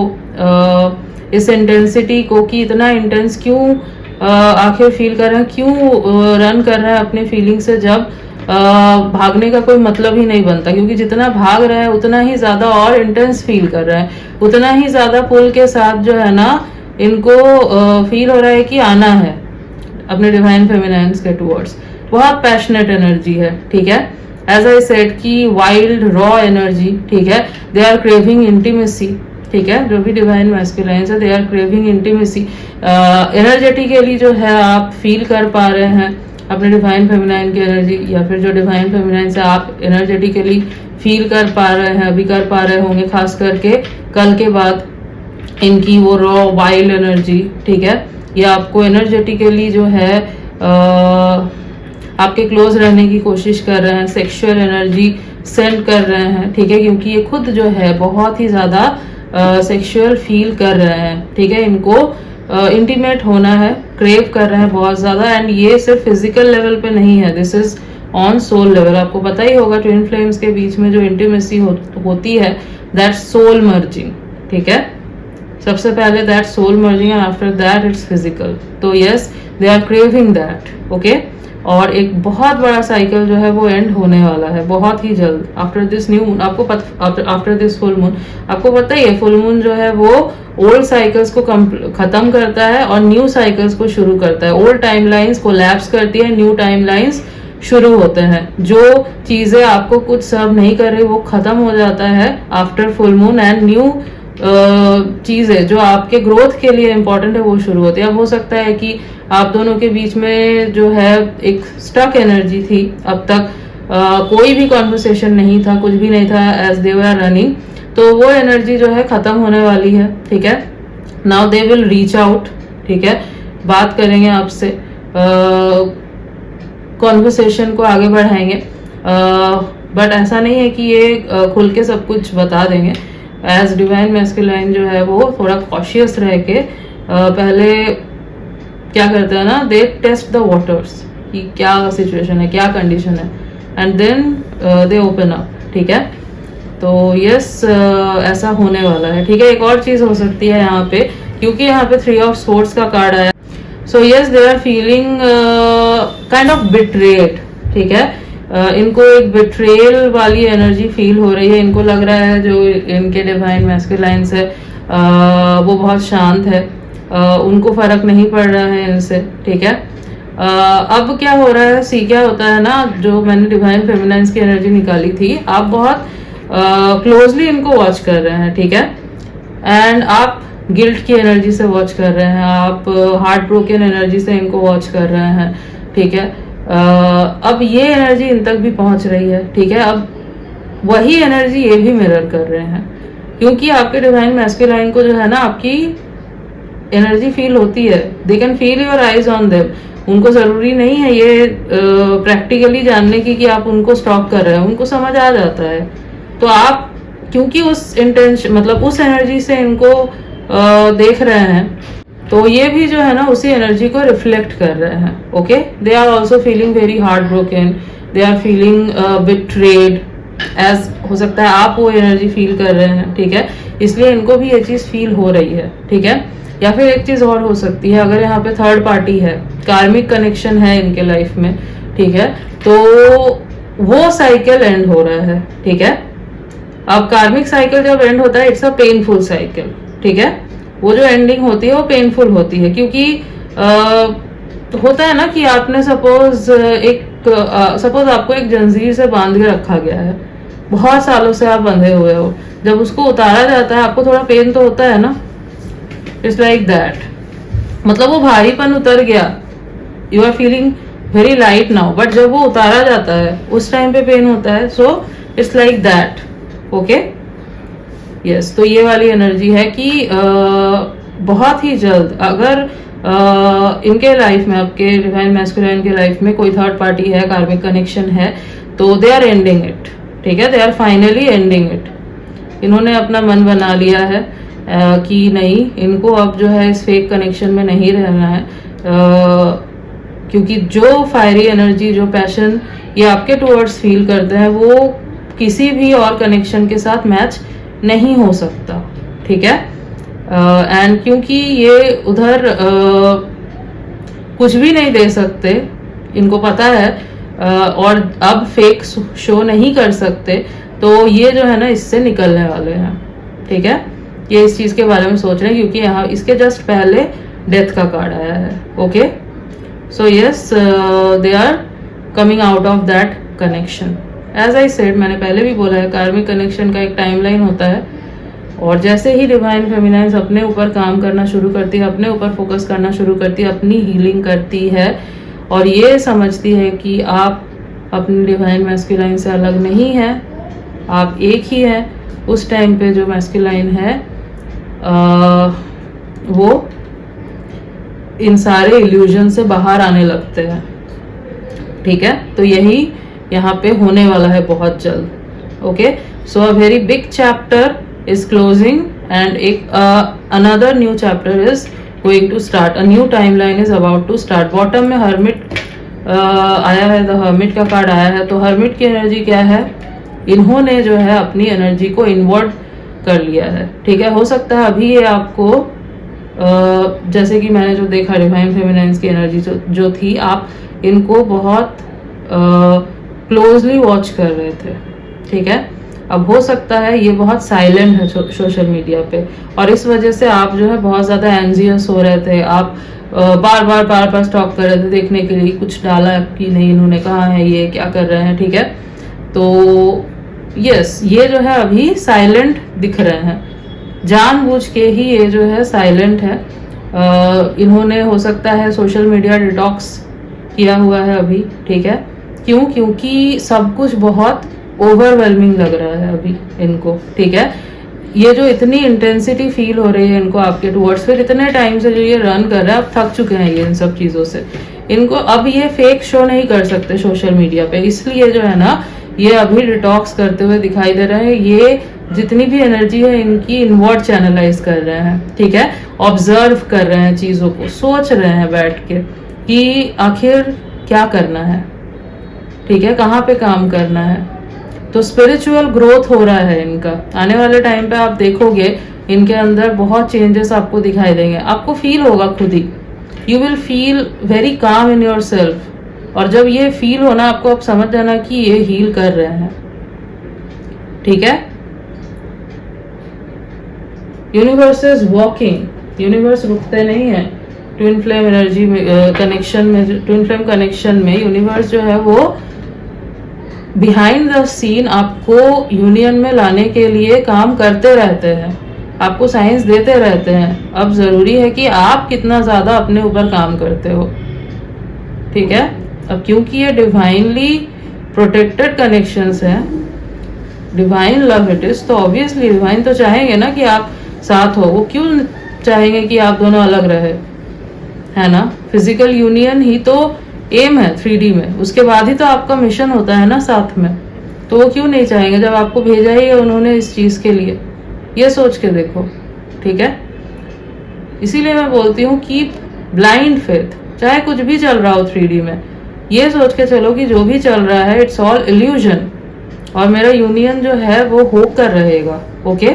इस इंटेंसिटी को, कि इतना इंटेंस क्यों आखिर फील कर रहे हैं, क्यों रन कर रहे हैं अपने फीलिंग से, जब भागने का कोई मतलब ही नहीं बनता, क्योंकि जितना भाग रहे हैं उतना ही ज्यादा और इंटेंस फील कर रहे हैं, उतना ही ज्यादा पुल के साथ जो है ना इनको फील हो रहा है कि आना है अपने डिवाइन फेमिनाइंस के टुवर्ड्स। बहुत पैशनेट एनर्जी है, ठीक है। एज आई सेड की वाइल्ड रॉ एनर्जी, ठीक है। दे आर क्रेविंग इंटीमेसी, ठीक है। जो भी डिवाइन मैस्कुलाइंस है, they are craving intimacy. Energetically जो है आप फील कर पा रहे हैं अपने डिवाइन फेमिनाइन की एनर्जी, या फिर जो डिवाइन फेमिनाइन से आप एनर्जेटिकली फील कर पा रहे हैं, अभी कर पा रहे होंगे, खास करके कल के बाद इनकी वो रॉ वाइल्ड एनर्जी, ठीक है। ये आपको एनर्जेटिकली जो है आपके क्लोज रहने की कोशिश कर रहे हैं, सेक्सुअल एनर्जी सेंड कर रहे हैं, ठीक है, क्योंकि ये खुद जो है बहुत ही ज्यादा सेक्सुअल फील कर रहे हैं, ठीक है। इनको इंटीमेट होना है, क्रेव कर रहे हैं बहुत ज्यादा, एंड ये सिर्फ फिजिकल लेवल पे नहीं है, this is on soul level. आपको पता ही होगा ट्विन फ्लेम्स के बीच में जो इंटीमेसी होती है, दैट सोल मर्जिंग, ठीक है। सबसे पहले that soul merging and after that it's physical. तो yes, they are craving that, okay. और एक बहुत बड़ा साइकिल जो है वो एंड होने वाला है बहुत ही जल्द आफ्टर दिस न्यू मून। आपको आफ्टर दिस फुल मून, आपको पता ही है फुल मून जो है वो ओल्ड साइकिल्स को खत्म करता है और न्यू साइकिल्स को शुरू करता है। ओल्ड टाइमलाइंस कोलैप्स करती है, न्यू टाइमलाइंस शुरू होते हैं। जो चीजें आपको कुछ सर्व नहीं कर रही वो खत्म हो जाता है after full moon, and new चीजें जो आपके ग्रोथ के लिए इंपॉर्टेंट है वो शुरू होती है। अब हो सकता है कि आप दोनों के बीच में जो है एक स्टक एनर्जी थी। अब तक कोई भी कॉन्वर्सेशन नहीं था, कुछ भी नहीं था, एज दे वर रनिंग। तो वो एनर्जी जो है खत्म होने वाली है, ठीक है। Now they will reach out, ठीक है, बात करेंगे आपसे, कॉन्वर्सेशन को आगे बढ़ाएंगे। बट ऐसा नहीं है कि ये खुल के सब कुछ बता देंगे। एज डिवाइन मैस्कुलाइन जो है वो थोड़ा कॉशियस रह के पहले क्या करते हैं ना, दे टेस्ट द वाटर्स कि क्या सिचुएशन है, क्या कंडीशन है, and then they open up, ठीक है। तो यस, ऐसा होने वाला है, ठीक है। एक और चीज हो सकती है यहाँ पे, क्योंकि यहाँ पे 3 ऑफ सोर्ड्स का कार्ड आया, so yes they are feeling kind of betrayed, ठीक है। इनको एक बिट्रेल वाली एनर्जी फील हो रही है। इनको लग रहा है जो इनके डिवाइन मैस्कुलाइन्स है वो बहुत शांत है, उनको फर्क नहीं पड़ रहा है इनसे, ठीक है। अब क्या हो रहा है, सी क्या होता है ना, जो मैंने डिवाइन फेमिनाइन्स की एनर्जी निकाली थी, आप बहुत क्लोजली इनको वॉच कर रहे हैं, ठीक है। एंड आप गिल्ट की एनर्जी से वॉच कर रहे हैं, आप हार्ट ब्रोकन एनर्जी से इनको वॉच कर रहे हैं, ठीक है। अब ये एनर्जी इन तक भी पहुंच रही है, ठीक है। अब वही एनर्जी ये भी मिरर कर रहे हैं, क्योंकि आपके डिवाइन मैस्कुलाइन को जो है ना आपकी एनर्जी फील होती है। They can feel your eyes on them. उनको जरूरी नहीं है ये प्रैक्टिकली जानने की कि आप उनको स्टॉक कर रहे हैं, उनको समझ आ जाता है। तो आप क्योंकि उस इंटेंशन मतलब उस एनर्जी से इनको देख रहे हैं, तो ये भी जो है ना उसी एनर्जी को रिफ्लेक्ट कर रहे हैं, okay. They are also feeling very heartbroken, they are feeling betrayed, as हो सकता है आप वो एनर्जी फील कर रहे हैं, ठीक है। इसलिए इनको भी ये चीज फील हो रही है, ठीक है। या फिर एक चीज और हो सकती है, अगर यहाँ पे थर्ड पार्टी है, कार्मिक कनेक्शन है इनके लाइफ में, ठीक है, तो वो साइकिल एंड हो रहा है, ठीक है। अब कार्मिक साइकिल जब एंड होता है, इट्स अ पेनफुल साइकिल, ठीक है। वो जो एंडिंग होती है वो पेनफुल होती है, क्योंकि होता है ना कि आपने सपोज आपको एक जंजीर से बांध के रखा गया है, बहुत सालों से आप बंधे हुए हो, जब उसको उतारा जाता है आपको थोड़ा पेन तो होता है ना। इट्स लाइक दैट, मतलब वो भारीपन उतर गया, you are feeling very light now, but जब वो उतारा जाता है उस टाइम पे पेन होता है। So it's like that, okay, yes. तो ये वाली एनर्जी है कि बहुत ही जल्द अगर इनके लाइफ में, आपके डिवाइन मैस्कुलाइन के लाइफ में कोई थर्ड पार्टी है, कार्मिक कनेक्शन है, तो दे आर एंडिंग इट, ठीक है। They are finally ending it. इन्होंने अपना मन बना लिया है कि नहीं, इनको अब जो है इस फेक कनेक्शन में नहीं रहना है, क्योंकि जो फायरी एनर्जी, जो पैशन ये आपके टुवर्ड्स फील करते हैं, वो किसी भी और कनेक्शन के साथ मैच नहीं हो सकता, ठीक है। एंड क्योंकि ये उधर कुछ भी नहीं दे सकते, इनको पता है, और अब फेक शो नहीं कर सकते, तो ये जो है ना इससे निकलने वाले हैं, ठीक है। ये इस चीज के बारे में सोच रहे हैं, क्योंकि यहाँ इसके जस्ट पहले डेथ का कार्ड आया है, okay. So yes, they are coming out of that connection. As I said, मैंने पहले भी बोला है, कार्मिक कनेक्शन का एक टाइमलाइन होता है, और जैसे ही डिवाइन फेमिनाइन्स अपने ऊपर काम करना शुरू करती है, अपने ऊपर फोकस करना शुरू करती है, अपनी हीलिंग करती है, और ये समझती है कि आप अपने डिवाइन मैस्कुलाइन से अलग नहीं है, आप एक ही हैं, उस टाइम पे जो मैस्कुलाइन है वो इन सारे इल्यूजन से बाहर आने लगते हैं, ठीक है। तो यही यहाँ पे होने वाला है बहुत जल्द, okay. So a very big chapter is closing and another new chapter is going to start, a new timeline is about to start. bottom में hermit आया है, the hermit का कार्ड आया है। तो hermit की एनर्जी क्या है, इन्होंने जो है अपनी एनर्जी को इन्वर्ट कर लिया है, ठीक है। हो सकता है अभी ये आपको जैसे कि मैंने जो देखा डिवाइन फेमिनाइन्स की एनर्जी जो थी, आप इनको बहुत क्लोजली वॉच कर रहे थे, ठीक है। अब हो सकता है ये बहुत साइलेंट है सोशल मीडिया पे, और इस वजह से आप जो है बहुत ज़्यादा एंजियस हो रहे थे, आप बार बार स्टॉक कर रहे थे देखने के लिए कुछ डाला कि नहीं, इन्होंने कहा है, ये क्या कर रहे हैं, ठीक है। तो यस, ये जो है अभी साइलेंट दिख रहे हैं, जानबूझ के ही ये जो है साइलेंट है, इन्होंने हो सकता है सोशल मीडिया डिटॉक्स किया हुआ है अभी, ठीक है। क्यों? क्योंकि सब कुछ बहुत ओवरवेलमिंग लग रहा है अभी इनको, ठीक है। ये जो इतनी इंटेंसिटी फील हो रही है इनको आपके टुवर्ड्स, फिर इतने टाइम से जो ये रन कर रहा है, अब थक चुके हैं ये इन सब चीज़ों से। इनको अब ये फेक शो नहीं कर सकते सोशल मीडिया पे, इसलिए जो है ना ये अभी डिटॉक्स करते हुए दिखाई दे रहे हैं। ये जितनी भी एनर्जी है इनकी इनवर्ड चैनलाइज कर रहे हैं, ठीक है। ऑब्जर्व कर रहे हैं चीज़ों को, सोच रहे हैं बैठ के कि आखिर क्या करना है, ठीक है, कहाँ पे काम करना है। तो स्पिरिचुअल ग्रोथ हो रहा है इनका। आने वाले टाइम पे आप देखोगे इनके अंदर बहुत चेंजेस आपको दिखाई देंगे, आपको फील होगा खुद ही। You will feel very calm in your self. और जब ये फील होना आपको, आप समझ जाना कि ये हील कर रहे हैं, ठीक है। यूनिवर्स इज वॉकिंग, यूनिवर्स रुकते नहीं है। ट्विन फ्लेम एनर्जी में कनेक्शन में, ट्विन फ्लेम कनेक्शन में यूनिवर्स जो है वो बिहाइंड द सीन आपको यूनियन में लाने के लिए काम करते रहते हैं, आपको साइंस देते रहते हैं। अब जरूरी है कि आप कितना ज्यादा अपने ऊपर काम करते हो, ठीक है। अब क्योंकि ये डिवाइनली प्रोटेक्टेड कनेक्शंस हैं, डिवाइन लव इट इज, तो ऑब्वियसली डिवाइन तो चाहेंगे ना कि आप साथ हो। वो क्यों चाहेंगे कि आप दोनों अलग रहे, है ना। फिजिकल यूनियन ही तो एम है 3D में, उसके बाद ही तो आपका मिशन होता है ना साथ में। तो वो क्यों नहीं चाहेंगे, जब आपको भेजा ही है उन्होंने इस चीज के लिए। ये सोच के देखो, ठीक है। इसीलिए मैं बोलती हूँ कि ब्लाइंड फेथ, चाहे कुछ भी चल रहा हो 3D में, ये सोच के चलो कि जो भी चल रहा है इट्स ऑल इल्यूजन, और मेरा यूनियन जो है वो होकर रहेगा, ओके।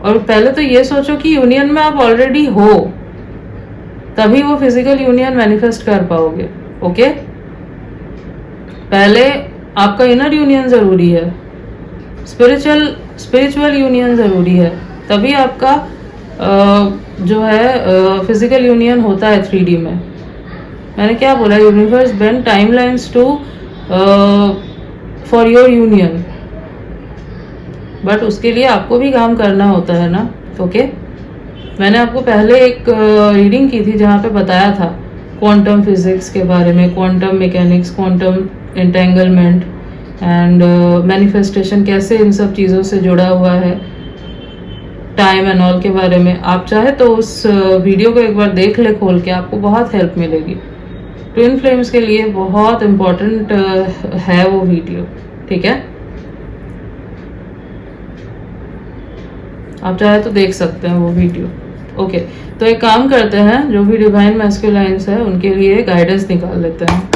और पहले तो ये सोचो कि यूनियन में आप ऑलरेडी हो, तभी वो फिजिकल यूनियन मैनिफेस्ट कर पाओगे, ओके। पहले आपका इनर यूनियन जरूरी है, स्पिरिचुअल यूनियन जरूरी है, तभी आपका जो है फिजिकल यूनियन होता है 3D में। मैंने क्या बोला, universe bend timelines to for your union, but उसके लिए आपको भी काम करना होता है ना, ओके। मैंने आपको पहले एक रीडिंग की थी जहाँ पे बताया था क्वांटम फिजिक्स के बारे में, quantum mechanics, quantum entanglement and manifestation, कैसे इन सब चीज़ों से जुड़ा हुआ है, टाइम एंड ऑल के बारे में। आप चाहे तो उस वीडियो को एक बार देख ले खोल के, आपको बहुत हेल्प मिलेगी। ट्विन फ्लेम्स के लिए बहुत इम्पोर्टेंट है वो वीडियो, ठीक है। आप चाहे तो देख सकते हैं वो वीडियो, ओके। तो एक काम करते हैं, जो भी डिवाइन मैस्कुलाइन्स है उनके लिए गाइडेंस निकाल लेते हैं।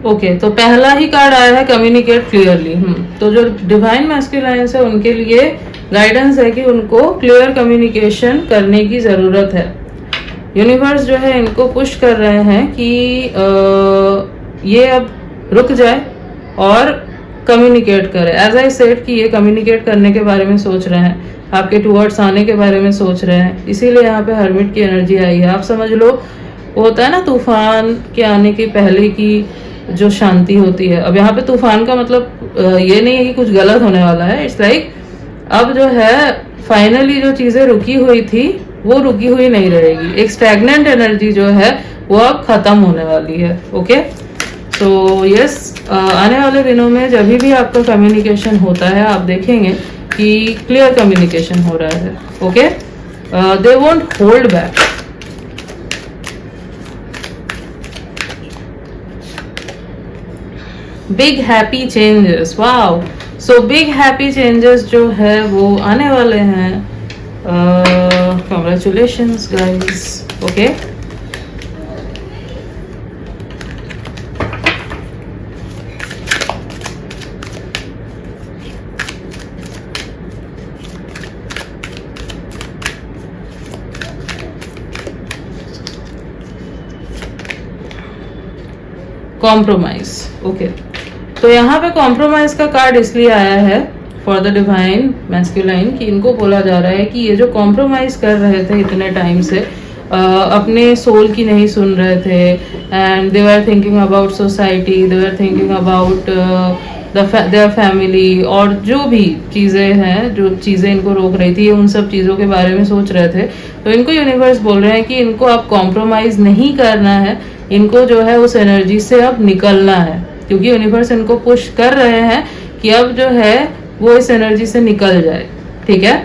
ओके, तो पहला ही कार्ड आया है कम्युनिकेट क्लियरली। तो जो डिवाइन मैस्कुलाइन्स है उनके लिए गाइडेंस है कि उनको क्लियर कम्युनिकेशन करने की जरूरत है। यूनिवर्स जो है इनको पुश कर रहे हैं कि ये अब रुक जाए और कम्युनिकेट करे। एज आई सेड कि ये कम्युनिकेट करने के बारे में सोच रहे हैं, आपके टुवर्ड्स आने के बारे में सोच रहे हैं, इसीलिए यहाँ पे हर्मिट की एनर्जी आई है। आप समझ लो वो होता है ना तूफान के आने की पहले की जो शांति होती है। अब यहाँ पे तूफान का मतलब ये नहीं है कि कुछ गलत होने वाला है, इट्स लाइक अब जो है फाइनली जो चीजें रुकी हुई थी वो रुकी हुई नहीं रहेगी। एक स्टैग्नेंट एनर्जी जो है वो अब खत्म होने वाली है, ओके। तो यस, आने वाले दिनों में जब भी आपका कम्युनिकेशन होता है आप देखेंगे कि क्लियर कम्युनिकेशन हो रहा है, okay. They won't hold back. Big happy changes, wow. So big happy changes जो है वो आने वाले हैं। Congratulations guys, okay. Compromise, okay. तो यहाँ पे कॉम्प्रोमाइज का कार्ड इसलिए आया है फॉर द डिवाइन मैस्कुलाइन कि इनको बोला जा रहा है कि ये जो कॉम्प्रोमाइज कर रहे थे इतने टाइम से, अपने सोल की नहीं सुन रहे थे, and they were thinking about society, they were thinking about their family, और जो भी चीज़ें हैं, जो चीज़ें इनको रोक रही थी, उन सब चीज़ों के बारे में सोच रहे थे। तो इनको यूनिवर्स बोल रहे हैं कि इनको अब कॉम्प्रोमाइज़ नहीं करना है, इनको जो है उस एनर्जी से अब निकलना है, क्योंकि यूनिवर्स इनको पुश कर रहे हैं कि अब जो है वो इस एनर्जी से निकल जाए। ठीक है,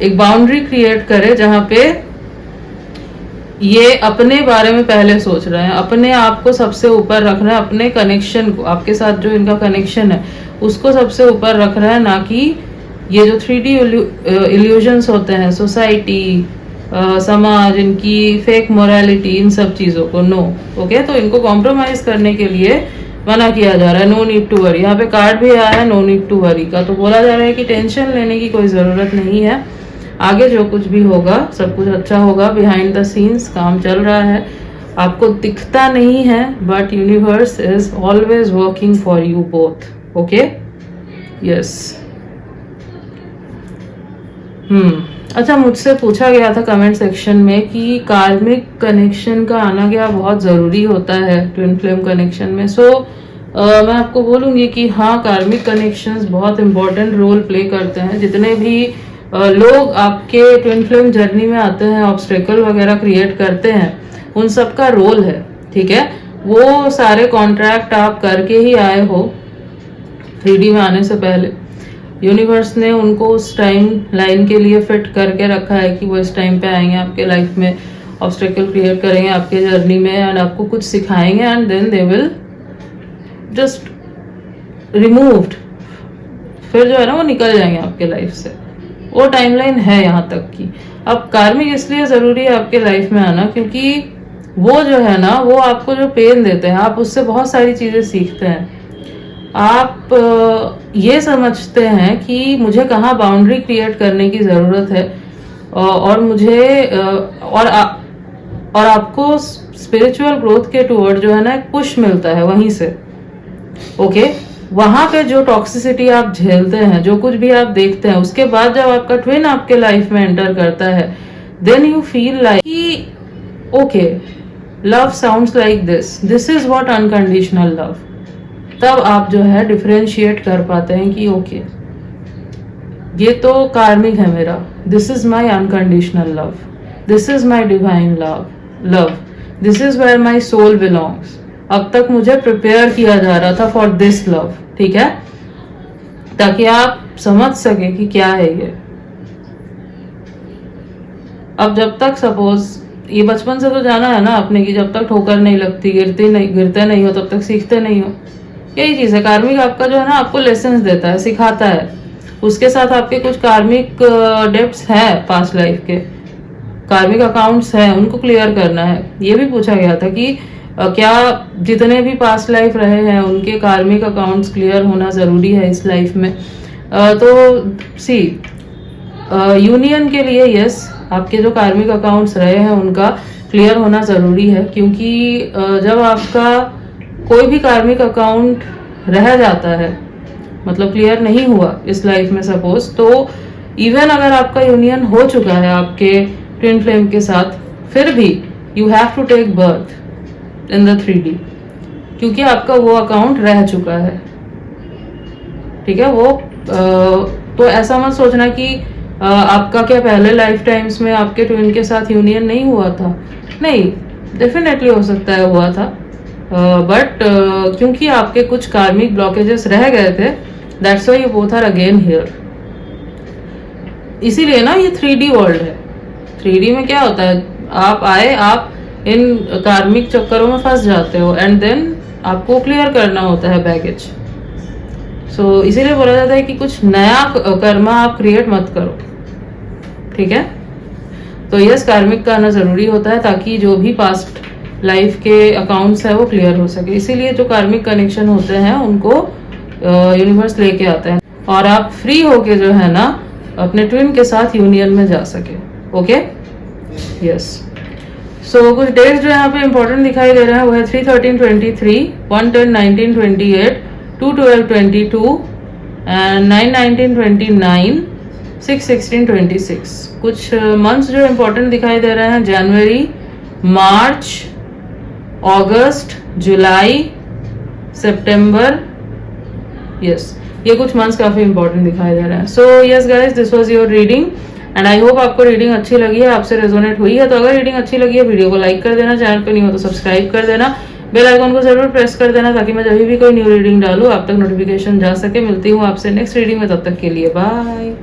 एक बाउंड्री क्रिएट करे जहां पे ये अपने बारे में पहले सोच रहे हैं, अपने आप को सबसे ऊपर रख रहे हैं, अपने कनेक्शन को, आपके साथ जो इनका कनेक्शन है उसको सबसे ऊपर रख रहा है, ना कि ये जो 3D इल्यूजन्स होते हैं, सोसाइटी, समाज, इनकी फेक मोरालिटी, इन सब चीज़ों को। नो, ओके, तो इनको कॉम्प्रोमाइज करने के लिए मना किया जा रहा है। नो नीड टू वरी, यहाँ पे कार्ड भी आया है नो नीड टू वरी का, तो बोला जा रहा है कि टेंशन लेने की कोई ज़रूरत नहीं है, आगे जो कुछ भी होगा सब कुछ अच्छा होगा। बिहाइंड द सीन्स काम चल रहा है, आपको दिखता नहीं है, but universe is always working for you both. Okay, yes. अच्छा, मुझसे पूछा गया था कमेंट सेक्शन में कि कार्मिक कनेक्शन का आना गया बहुत ज़रूरी होता है ट्विन फ्लेम कनेक्शन में। सो मैं आपको बोलूँगी कि हाँ, कार्मिक कनेक्शंस बहुत इंपॉर्टेंट रोल प्ले करते हैं। जितने भी लोग आपके ट्विन फ्लेम जर्नी में आते हैं, ऑब्स्टेकल वगैरह क्रिएट करते हैं, उन सब का रोल है। ठीक है, वो सारे कॉन्ट्रैक्ट आप करके ही आए हो 3D में आने से पहले। यूनिवर्स ने उनको उस टाइम लाइन के लिए फिट करके रखा है कि वो इस टाइम पे आएंगे आपके लाइफ में, ऑब्स्टेकल क्रिएट करेंगे आपके जर्नी में, एंड आपको कुछ सिखाएंगे, and then they will just removed, फिर जो है ना वो निकल जाएंगे आपके लाइफ से। वो टाइमलाइन है यहाँ तक की। अब कार्मिक इसलिए ज़रूरी है आपके लाइफ में आना, क्योंकि वो जो है ना, वो आपको जो पेन देते हैं, आप उससे बहुत सारी चीज़ें सीखते हैं। आप ये समझते हैं कि मुझे कहाँ बाउंड्री क्रिएट करने की ज़रूरत है, और मुझे और आपको स्पिरिचुअल ग्रोथ के टुवर्ड जो है ना एक पुश मिलता है वहीं से। ओके, वहां पे जो टॉक्सिसिटी आप झेलते हैं, जो कुछ भी आप देखते हैं, उसके बाद जब आपका ट्विन आपके लाइफ में एंटर करता है, देन यू फील लाइक कि okay, love sounds like this is what unconditional love. तब आप जो है डिफरेंशिएट कर पाते हैं कि ओके, ये तो कार्मिक है मेरा, this is my unconditional love, this is my divine love, this is where my soul belongs. अब तक मुझे प्रिपेयर किया जा रहा था फॉर दिस लव। ठीक है, ताकि आप समझ सके कि क्या है ये। अब जब तक सपोज ये बचपन से तो जाना है ना आपने कि जब तक ठोकर नहीं लगती, गिरते नहीं हो, तब तक सीखते नहीं हो। यही चीज है, कार्मिक आपका जो है ना आपको लेसन्स देता है, सिखाता है। उसके साथ आपके कुछ कार्मिक डेब्ट्स हैं, पास्ट लाइफ के कार्मिक अकाउंट्स हैं, उनको क्लियर करना है। ये भी पूछा गया था कि क्या जितने भी पास्ट लाइफ रहे हैं उनके कार्मिक अकाउंट्स क्लियर होना ज़रूरी है इस लाइफ में। तो सी यूनियन के लिए यस, आपके जो कार्मिक अकाउंट्स रहे हैं उनका क्लियर होना ज़रूरी है, क्योंकि जब आपका कोई भी कार्मिक अकाउंट रह जाता है, मतलब क्लियर नहीं हुआ इस लाइफ में सपोज, तो इवन अगर आपका यूनियन हो चुका है आपके ट्विन फ्लेम के साथ, फिर भी you have to take birth in the 3D, क्योंकि आपका वो अकाउंट रह चुका है। ठीक है, वो तो ऐसा मत सोचना कि आपका क्या पहले लाइफ टाइम्स में आपके ट्विन के साथ यूनियन नहीं हुआ था। नहीं, डेफिनेटली हो सकता है हुआ था, बट क्योंकि आपके कुछ कार्मिक ब्लॉकेजेस रह गए थे, that's why you both are again here. इसीलिए ना ये 3D वर्ल्ड है। 3D में क्या होता है, आप आए, आप इन कार्मिक चक्करों में फंस जाते हो, एंड देन आपको क्लियर करना होता है बैगेज। सो इसीलिए बोला जाता है कि कुछ नया कर्मा आप क्रिएट मत करो। ठीक है, तो यस, कार्मिक का आना जरूरी होता है ताकि जो भी पास्ट लाइफ के अकाउंट्स है वो क्लियर हो सके। इसीलिए जो कार्मिक कनेक्शन होते हैं उनको यूनिवर्स लेके आता है, और आप फ्री होके जो है ना अपने ट्विन के साथ यूनियन में जा सके। Okay, yes. सो कुछ डेट्स जो यहाँ पे इंपॉर्टेंट दिखाई दे रहे हैं वो है 3/13/23, 1/10/19/28, 2/12/22 एंड 9/19/29, 6, 16, 26। कुछ मंथ्स जो इम्पोर्टेंट दिखाई दे रहे हैं, जनवरी, मार्च, अगस्त, जुलाई, सितंबर, यस, ये कुछ मंथ्स काफी इंपॉर्टेंट दिखाई दे रहे हैं। So yes guys, this was your reading and I hope आपको रीडिंग अच्छी लगी है, आपसे रेजोनेट हुई है। तो अगर रीडिंग अच्छी लगी है, वीडियो को लाइक कर देना, चैनल पे नहीं हो तो सब्सक्राइब कर देना, बेल आइकन को जरूर प्रेस कर देना ताकि मैं जब भी कोई न्यू रीडिंग डालूं आप तक नोटिफिकेशन जा सके। मिलती हूँ आपसे नेक्स्ट रीडिंग में, तब तक के लिए बाय।